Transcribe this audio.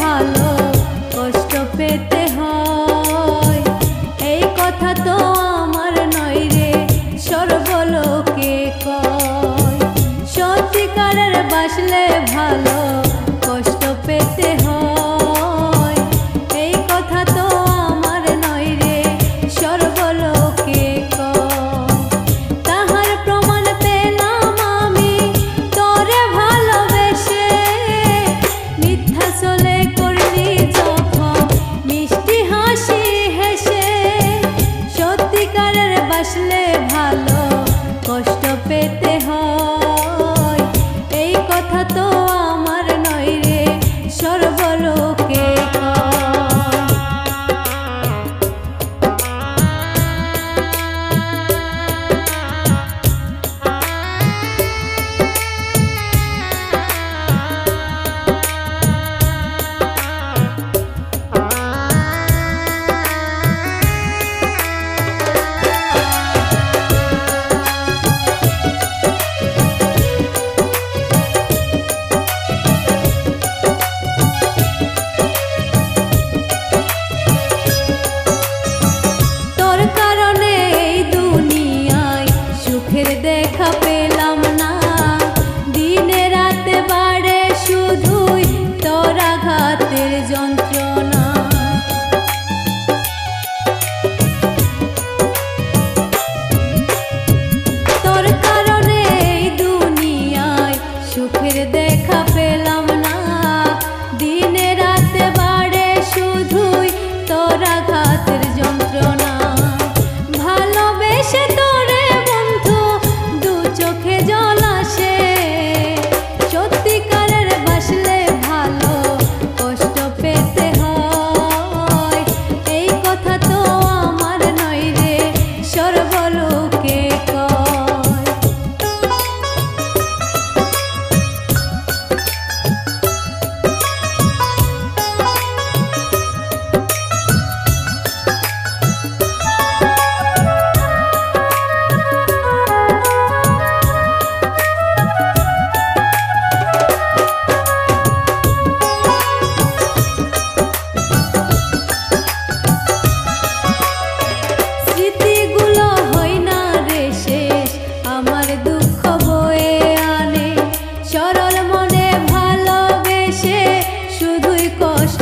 ভালো কষ্ট পেতে হয়। এই কথা তো আমার নয় রে, সর্বলোকে কয়। সত্যিকারের বাসলে ভালো কষ্ট পেতে হয়। এই কথা তো আমার নয় রে, সর্বলোকে কয়। তাহার প্রমাণ পেলাম আমি তোরে ভালোবেসে, মিথ্যা চলে করলি যখন মিষ্টি হাসি হেসে। সত্যিকারের বাসলে ভালো কষ্ট পেতে হয়। এই কথা তো আমার নয় রে, সর্বলোকে দেখা পেলাম না। দিনে রাতে বাড়ে শুধুই তোর আঘাতের যন্ত্রণা। তোর কারণে এই দুনিয়ায় সুখের দেখা পেলাম না। দিনে রাতে বাড়ে শুধুই তোর আঘাতের যন্ত্রণা। ভালোবেসে তোরে বন্ধু দু চোখে জল আসে। সত্যিকারের বাসলে ভালো কষ্ট পেতে হয়। এই কথা তো আমার নয় রে, সর্বলোকে কয়। স্মৃতিগুলো হয় না রে শেষ, আমার দুঃখ বয়ে আনে। সরল মনে ভালোবেসে শুধুই কষ্ট